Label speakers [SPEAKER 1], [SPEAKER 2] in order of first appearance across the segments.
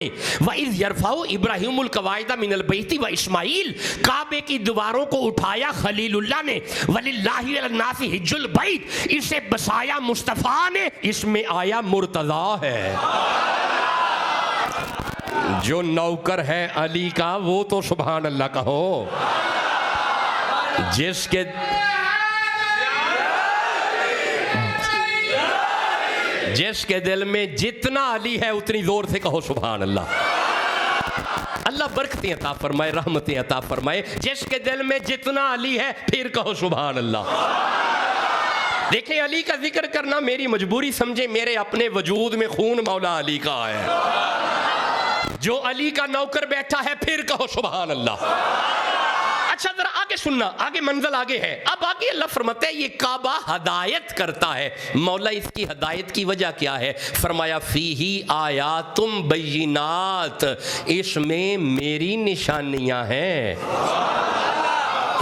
[SPEAKER 1] वइज़ यरफ़उ इब्राहीमुल कवाइद मिनल बैति व इस्माइल, काबे की दीवारों को उठाया खलीलुल्लाह ने, वलिल्लाहि अलन्नासि हिज्जुल बैत, इसे बसाया मुस्तफ़ा ने, इसमें आया मुर्तज़ा है। जो नौकर है अली का वो तो सुभान अल्लाह कहो। जिसके दिल में जितना अली है उतनी जोर से कहो सुभान अल्लाह। अल्लाह बरकतें अता फरमाए, रहमतें अता फरमाए। जिसके दिल में जितना अली है फिर कहो सुभान अल्लाह। देखें, अली का जिक्र करना मेरी मजबूरी समझे, मेरे अपने वजूद में खून मौला अली का है। जो अली का नौकर बैठा है फिर कहो सुभान अल्लाह। अच्छा जरा आगे सुनना, आगे मंजिल आगे है। अब आगे अल्लाह फरमाता है ये काबा हदायत करता है। मौला इसकी हदायत की वजह क्या है? फरमाया फीही आयातुम बय्यिनात, इसमें मेरी निशानियां हैं,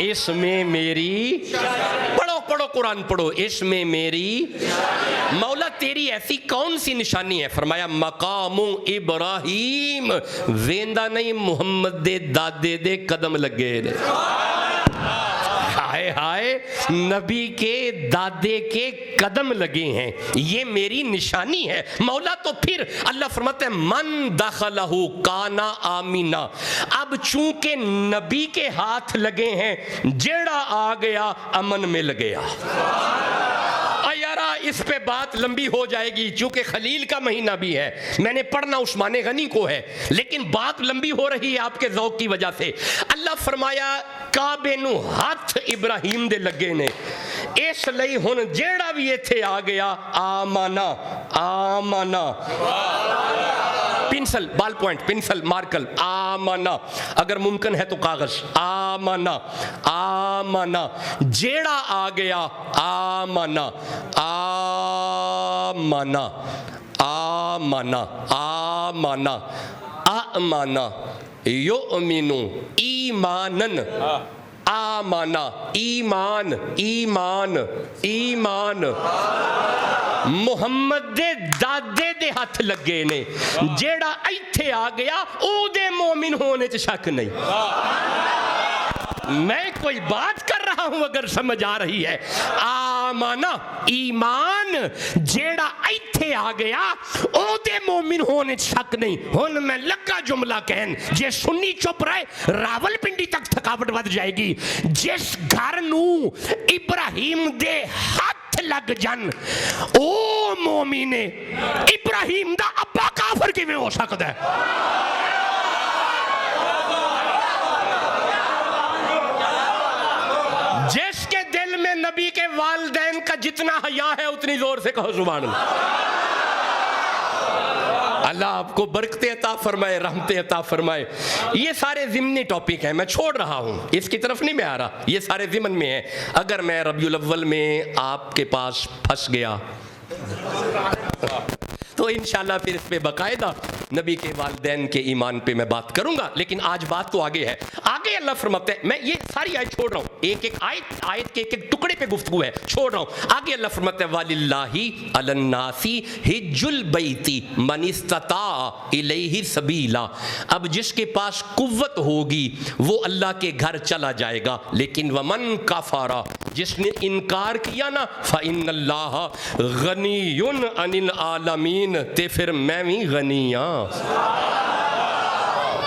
[SPEAKER 1] इसमें मेरी, पढ़ो पढ़ो कुरान पढ़ो, इसमें मेरी, मौला तेरी ऐसी कौन सी निशानी है? फरमाया मकामु इब्राहीम, वेंदा नहीं मोहम्मद दे दादे दे कदम लगे ने। हाय हाय, नबी के दादे के कदम लगे हैं, ये मेरी निशानी है मौला। तो फिर अल्लाह फरमाते हैं मन दखलहु काना आमीना। अब चूंकि नबी के हाथ लगे हैं, जेड़ा आ गया अमन में लग गया। यारा इस पे बात लंबी हो जाएगी, चूंकि खलील का महीना भी है, मैंने पढ़ना उस्माने गनी को है, लेकिन बात लंबी हो रही है आपके ज़ौक़ की वजह से। अल्लाह फरमाया काबे नू हाथ इब्राहिम दे लगे ने, इसलिए हुण जेड़ा भी इत्थे आ गया आमाना, आमाना, पेंसिल बाल पॉइंट पेंसिल मार्कल, आमाना, अगर मुमकिन है तो कागज, आमाना, आमाना, जेड़ा आ गया आमाना, आमाना, आमाना, आमाना, आमाना, युमिनु ईमानन, आमाना, ईमान, ईमान, ईमान, मुहम्मद दे दादे दे हाथ लगे ने, जेड़ा इत्थे आ गया ओदे मोमिन होने च शक नहीं। मैं कोई बात कर रहा हूं अगर समझ आ रही है। आमाना ईमान, जेड़ा इत्थे आ गया ओदे मोमिन होने शक नहीं। हुन मैं लगा जुमला कहन, जे सुन्नी चुप रहे रावलपिंडी तक थकावट वध जाएगी। जिस घर नू इब्राहिम दे हाथ लग जान ओ मोमिने, इब्राहिम दा अब्बा काफिर किवें हो सकदा है? जिसके दिल में नबी के वालिदैन का जितना हया है उतनी जोर से कहो सुभान अल्लाह। अल्लाह आपको बरकतें अता फरमाए, रहमतें अता फरमाए। ये सारे ज़िमनी टॉपिक हैं, मैं छोड़ रहा हूँ, इसकी तरफ नहीं मैं आ रहा, ये सारे ज़िमन में है। अगर मैं रबियुल अव्वल में आपके पास फंस गया तो इंशाल्लाह फिर इस पे बाकायदा नबी के वालिदैन के ईमान पे मैं बात करूंगा। लेकिन आज बात तो आगे है। आगे अल्लाह फरमाते हैं, मैं ये सारी आयत छोड़ रहा हूँ, एक एक आयत के एक एक टुकड़े पे गुफ्तगू है, छोड़ रहा हूँ। आगे अल्लाह फरमाते हैं वलिल्लाहि अलन्नासी हिज्जुल बैति मन इस्तता इलैहि सबीला। अब जिसके पास कुव्वत होगी वो अल्लाह के घर चला जाएगा, लेकिन वमन कफरा, जिसने इनकार किया ना, फइन्नल्लाह गनियुन अनिल आलमीन, ते फिर मैं भी गनिया।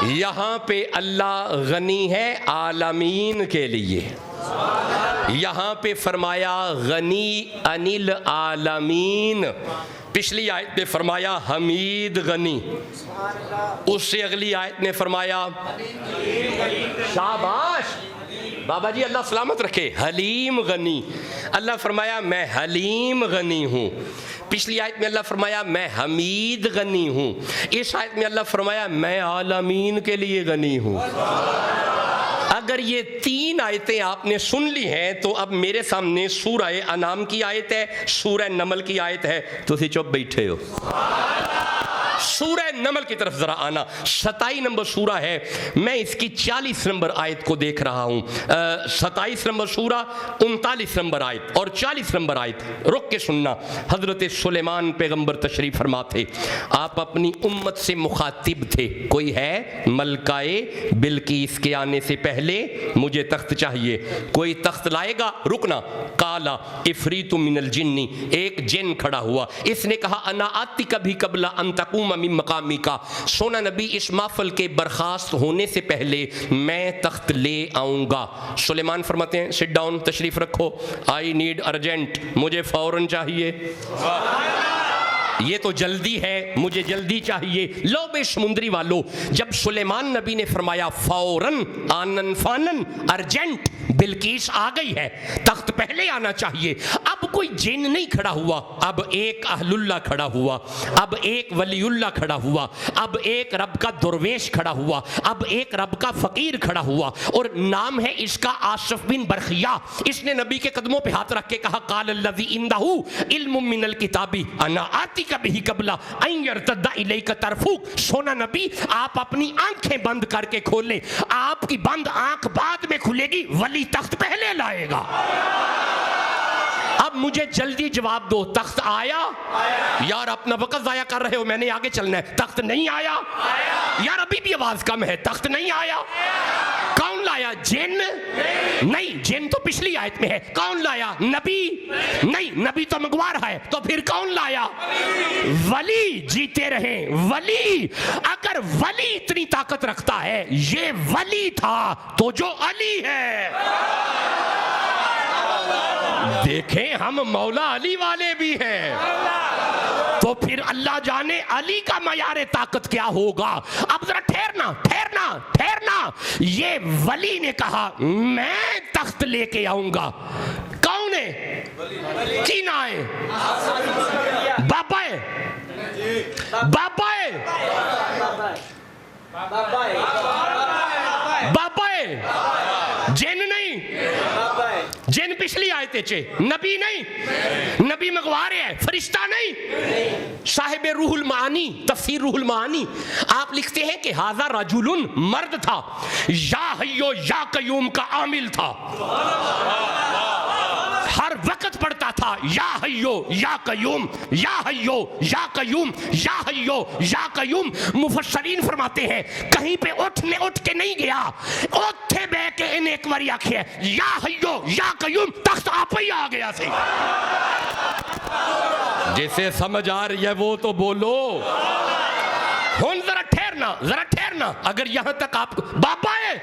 [SPEAKER 1] यहां पे अल्लाह गनी है आलमीन के लिए, यहां पे फरमाया गनी अनिल आलमीन। पिछली आयत में फरमाया हमीद गनी, उससे अगली आयत में फरमाया शाबाश बाबा जी अल्लाह सलामत रखे, हलीम गनी। अल्लाह फरमाया मैं हलीम गनी हूँ। पिछली आयत में अल्लाह फरमाया मैं हमीद गनी हूँ। इस आयत में अल्लाह फरमाया मैं आलमीन के लिए गनी हूँ। अगर ये तीन आयतें आपने सुन ली हैं तो अब मेरे सामने सूरह अनाम की आयत है, सूरह नमल की आयत है, तुसी चुप बैठे हो। सूरह नमल की तरफ जरा आना, 27 नंबर सूरा है, मैं इसकी 40 नंबर आयत को देख रहा हूं। 27 नंबर सूरा, 39 नंबर आयत और 40 नंबर आयत, रुक के सुनना। हजरत सुलेमान पैगंबर तशरीफ फरमा थे, आप अपनी उम्मत से मुखातिब थे, कोई है मलकाए बिल्कीस के आने से पहले मुझे तख्त चाहिए, कोई तख्त लाएगा? रुकना। काला इफरीतु मिनल जिन्नी, एक जिन खड़ा हुआ, इसने कहा अना आती कभी कबला अंतकुम मिन मकामी का, सोना नबी इस महफिल के बर्खास्त होने से पहले मैं तख्त ले आऊंगा। सुलेमान फरमाते हैं सिट डाउन, तशरीफ रखो, आई नीड अर्जेंट, मुझे फौरन चाहिए, ये तो जल्दी है, मुझे जल्दी चाहिए। लो बे समुद्री वालों, जब सुलेमान नबी ने फरमाया फौरन, आनन फानन, अर्जेंट, बिल्कीस आ गई है, तख्त पहले आना चाहिए, अब कोई जिन नहीं खड़ा हुआ, अब एक अहलुल्लाह खड़ा हुआ, अब एक वलीउल्लाह खड़ा हुआ, अब एक रब का दुर्वेश खड़ा हुआ, अब एक रब का फकीर खड़ा हुआ, और नाम है इसका आसिफ बिन बरखिया। इसने नबी के कदमों पे हाथ रख के कहा काल लज़ी इंदहू इल्मुम मिनल किताबी अना आती कभी कबला अयरतद्दा इलैका तरफुक। सोना नबी आप अपनी आंखें बंद करके खोलें, आपकी बंद आंख बाद में खुलेगी, वली तख्त पहले लाएगा। अब मुझे जल्दी जवाब दो, तख्त आया? यार अपना वक्त जाया कर रहे हो, मैंने आगे चलना है। तख्त नहीं आया? यार अभी भी आवाज कम है, तख्त नहीं आया? कौन लाया? जिन? नहीं, जिन तो पिछली आयत में है। कौन लाया? नबी? नहीं, नबी तो मंगवा रहा है, तो फिर कौन लाया? वली जीते रहे, वली। अगर वली इतनी ताकत रखता है, ये वली था तो जो अली है, देखें हम मौला अली वाले भी हैं, तो फिर अल्लाह जाने अली का मयार ताकत क्या होगा। अब जरा ठहरना ठहरना ठहरना, ये वली ने कहा मैं तख्त लेके आऊंगा। कौन है? कीना है? बाबा है? बाबा है? बाबा है? जिन नहीं, जिन पिछली आयते चे, नबी नहीं, नबी मंगवा रहे हैं, फरिश्ता नहीं। साहिब रूहुल मानी, तफसीर रूहुल मानी, आप लिखते हैं कि हाजा रजुलुन, मर्द था, या हय्यो या कयूम का आमिल था, हर वक्त पढ़ता था या हय्यो या कयूम, या हय्यो या कयूम, या हय्यो या कयूम। मुफस्सरीन फरमाते हैं कहीं पे उठ के नहीं गया, उठे बह के इन एक बारी आखे या हय्यो या कयूम, तख्त आप ही आ गया से। जिसे समझ आ रही है वो तो बोलो। हुन जरा ठहरना, अगर यहां तक आप बाबा है,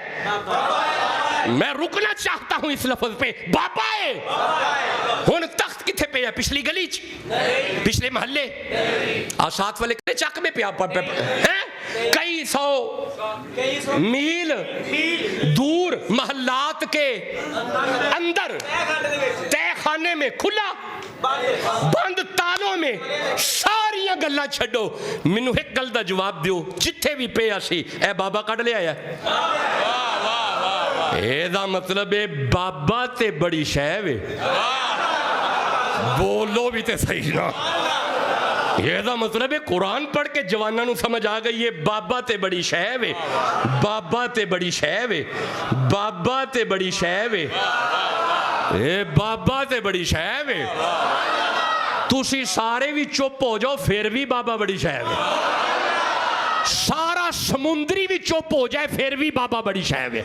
[SPEAKER 1] मैं रुकना चाहता हूं इस लफ्ज पे, बाबा है। हुन तख्त किथे पे है? पिछली गली च, पिछले महल्ले, और साथ वाले चक में पिया है, कई सौ मील दूर महल्लात के अंदर तहखाने में खुला, बंद तालों में। सारियां गल्लां छड्डो, मैनू एक गल दा जवाब दियो, जिथे भी पे सी ए बाबा कढ़ लिया है, एदा मतलब है बाबा ते बड़ी शै वे। बोलो भी ते सही ना, एदा मतलब है कुरान पढ़ के जवाना नू समझ आ गई है, बाबा ते बड़ी शै वे, बाबा ते बड़ी शै वे, बाबा ते बड़ी शै वे, ए बाबा ते बड़ी शै वे। तुसी सारे भी चुप हो जाओ, फिर भी बाबा बड़ी शै वे। सारा समुद्री भी चुप हो जाए, फिर भी बाबा बड़ी शै वे।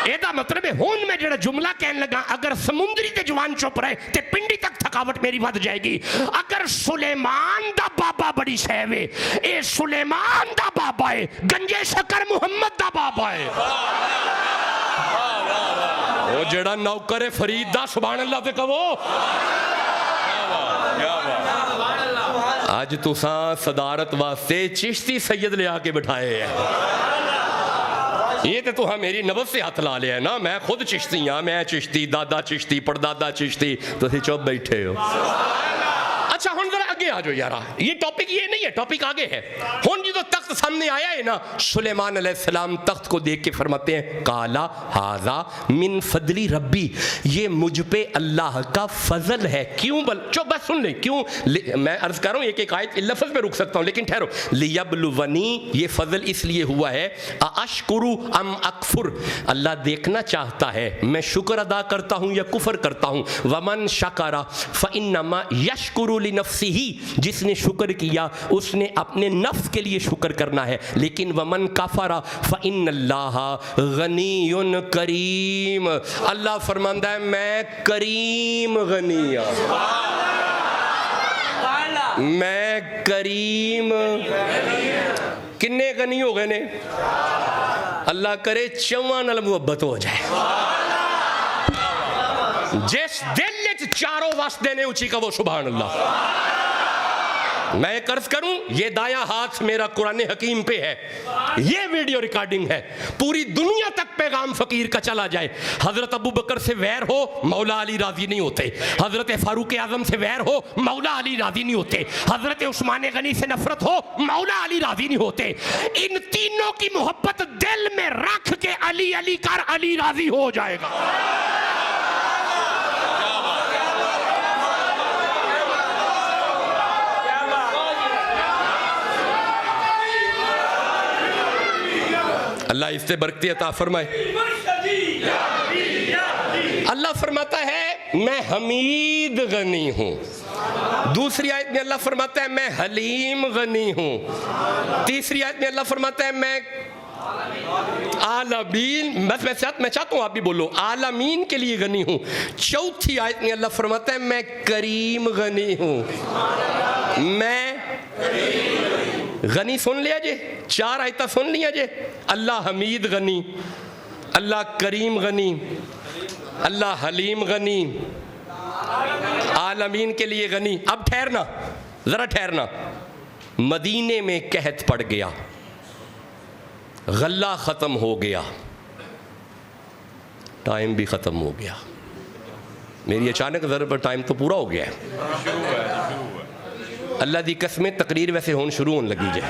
[SPEAKER 1] एदा मतलब है हुन मैं जेड़ा जुमला कहने लगा, अगर समुद्री ते जवान चुप रहे ते पिंडी तक थकावट मेरी बढ़ जाएगी। अगर सुलेमान दा बाबा बड़ी शै वे, ए सुलेमान दा बाबा है, गंजे शकर मुहम्मद दा बाबा है। वो जेड़ा नौकर है फरीद दा, सुभान अल्लाह ते कहो। आज तुसा सदारत वास्ते चिश्ती सैयद ले आके बिठाए हैं, ये तो तुहा मेरी नबज से हाथ ला लिया है ना। मैं खुद चिश्ती हाँ, मैं चिश्ती, दादा चिश्ती, परदादा चिश्ती, तुसी चुप बैठे हो। अच्छा हुन जरा अगे आ जाओ यार, ये टॉपिक ये नहीं है, टॉपिक आगे है। हुन जो तख्त सामने आया है ना, सुलेमान अलैहिस्सलाम तख्त को देख के फरमाते हैं काला हाजा मिन फजली रब्बी, ये मुझ पे अल्लाह का फजल है। क्यों बस सुन ले, क्यों मैं अर्ज कर रहा हूँ, एक एक आयत लफ्ज पे रुक सकता हूँ, लेकिन ठहरो। लियबलुवनी, ये फजल इसलिए हुआ है, अशकुरु अम अकफुर, अल्लाह देखना चाहता है मैं शुक्र अदा करता हूँ या कुफर करता हूँ। वमन शकारा फइन्नमा यशकुरु लिनफ्सिही, जिसने शुक्र किया उसने अपने नफ्स के लिए शुक्र करना है। लेकिन वमन कफरा फइन्नल्लाह गनीयुन करीम, अल्लाह फरमाता है मैं करीम गनिया, मैं करीम। किन्ने गनी हो गए ने? अल्लाह करे चौवां नाल मुहब्बत हो जाए। जिस दिल च चारों वास्ते ने उची का वो सुभान अल्लाह। मैं कर्ज करूं, ये दाया हाथ मेरा कुरान हकीम पे है, ये वीडियो रिकॉर्डिंग है, पूरी दुनिया तक पैगाम फकीर का चला जाए। हजरत अबू बकर से वैर हो, मौला अली राजी नहीं होते। हजरत फारूक आजम से वैर हो, मौला अली राजी नहीं होते। हजरत उस्मान गनी से नफरत हो, मौला अली राजी नहीं होते। इन तीनों की मोहब्बत दिल में रख के अली अली कर अली राजी हो जाएगा। अल्लाह इससे बरकती अता फरमाए। अल्लाह फरमाता है मैं हमीद गनी हूँ। दूसरी आयत में अल्लाह फरमाता है मैं हलीम गनी हूँ। तीसरी आयत में अल्लाह फरमाता है मैं आलमीन, मैं चाहता हूँ आप भी बोलो, आलमीन के लिए गनी हूँ। चौथी आयत में अल्लाह फरमाता है मैं करीम गनी हूँ। मैं गनी सुन लिया जे, चार आयता सुन लिया जे। अल्लाह हमीद गनी, अल्लाह करीम गनी, अल्लाह हलीम गनी, आलमीन के लिए गनी। अब ठहरना, जरा ठहरना। मदीने में कहत पड़ गया, गल्ला ख़त्म हो गया, टाइम भी ख़त्म हो गया। मेरी अचानक ज़रा पर टाइम तो पूरा हो गया है। अल्लाह दी कसमें तकरीर वैसे होन शुरू होने लगी जे।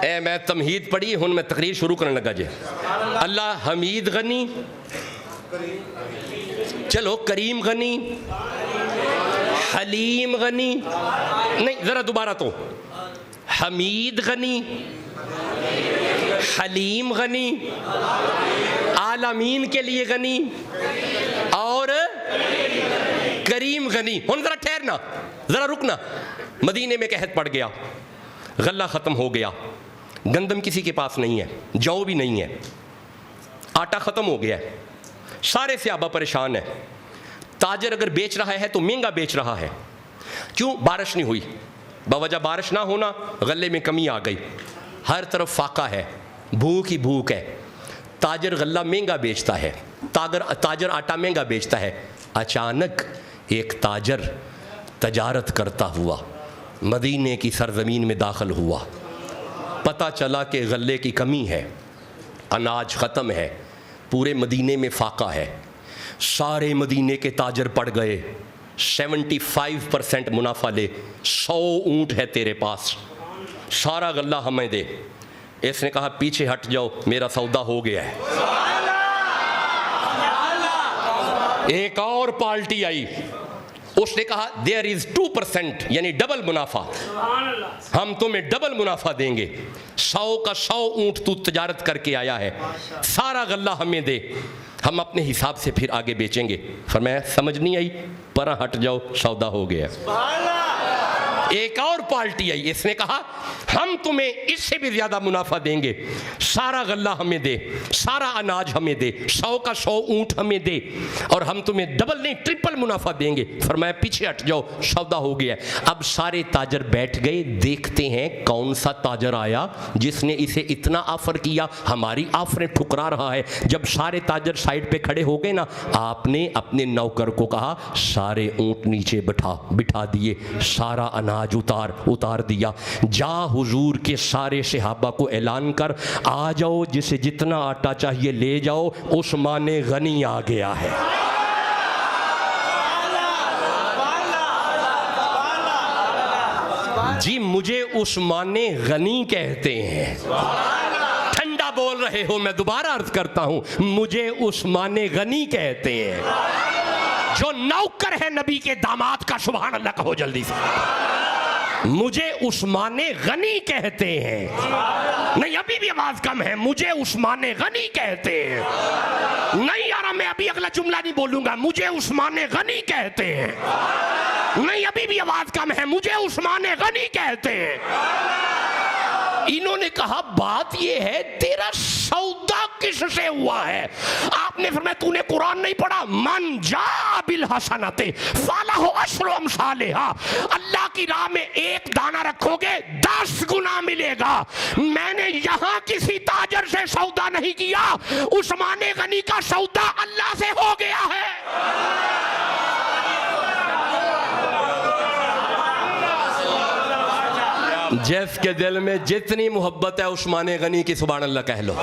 [SPEAKER 1] ए मैं तमहीद पढ़ी, हुन मैं तकरीर शुरू करने लगा जे। अल्लाह हमीद गनी, चलो करीम गनी, हलीम गनी, नहीं ज़रा दोबारा तो, हमीद गनी, हलीम गनी, आलमीन के लिए गनी और करीम गनी। हुन जरा ठहरना, जरा रुकना। मदीने में कहत पड़ गया, गल्ला ख़त्म हो गया, गंदम किसी के पास नहीं है, जौ भी नहीं है, आटा ख़त्म हो गया है, सारे सहाबा परेशान है। ताजर अगर बेच रहा है तो महंगा बेच रहा है। क्यों? बारिश नहीं हुई, बावजह बारिश ना होना गले में कमी आ गई, हर तरफ फाका है, भूख ही भूख है। ताजर गल्ला महंगा बेचता है, ताजर आटा महंगा बेचता है। अचानक एक ताजर तजारत करता हुआ मदीने की सरजमीन में दाखिल हुआ। पता चला कि गल्ले की कमी है, अनाज ख़त्म है, पूरे मदीने में फाका है। सारे मदीने के ताजर पड़ गए, 75% मुनाफा ले, 100 ऊँट है तेरे पास, सारा गल्ला हमें दे। इसने कहा पीछे हट जाओ, मेरा सौदा हो गया है। एक और पार्टी आई, उसने कहा देयर इज 2%, यानी डबल मुनाफा, हम तुम्हें डबल मुनाफा देंगे। 100 का 100 ऊँट तू तजारत करके आया है, सारा गल्ला हमें दे, हम अपने हिसाब से फिर आगे बेचेंगे। फरमाया समझ नहीं आई, पर हट जाओ, सौदा हो गया। एक और पार्टी आई, इसने कहा हम तुम्हें इससे भी ज्यादा मुनाफा देंगे, सारा गल्ला हमें दे, सारा अनाज हमें दे, 100 का 100 ऊँट हमें दे, और हम तुम्हें डबल नहीं ट्रिपल मुनाफा देंगे। फरमाया पीछे हट जाओ, सौदा हो गया। अब सारे ताजर बैठ गए, देखते हैं कौन सा ताजर आया जिसने इसे इतना ऑफर किया, हमारी ऑफरें ठुकरा रहा है। जब सारे ताजर साइड पे खड़े हो गए ना, आपने अपने नौकर को कहा सारे ऊँट नीचे बिठा दिए, सारा अनाज उतार दिया। जा हुजूर के सारे सहाबा को ऐलान कर, आ जाओ, जिसे जितना आटा चाहिए ले जाओ, उस्मान गनी आ गया है। जी मुझे उस्मान गनी कहते हैं। ठंडा बोल रहे हो, मैं दोबारा अर्ज करता हूं, मुझे उस्मान गनी कहते हैं। जो नौकर है नबी के दामाद का, सुभान अल्लाह कहो जल्दी से। मुझे उस्मान गनी कहते हैं। नहीं अभी भी आवाज कम है, मुझे उस्मान गनी कहते हैं। नहीं यार मैं अभी अगला जुमला नहीं बोलूंगा, मुझे उस्मान गनी कहते हैं। नहीं अभी भी आवाज कम है, मुझे उस्मान गनी कहते हैं। इन्होंने कहा बात ये है तेरा सौदा किससे हुआ है? आपने फरमाया तूने कुरान नहीं पढ़ा? मन जा बिल हसनते फलहु अशरु अमसालिहा। अल्लाह की राह में एक दाना रखोगे 10 गुना मिलेगा। मैंने यहां किसी ताजर से सौदा नहीं किया, उस्मान गनी का सौदा अल्लाह से हो गया है। जिसके दिल में जितनी मोहब्बत है उस्मान गनी की, सुभान अल्लाह कह लो।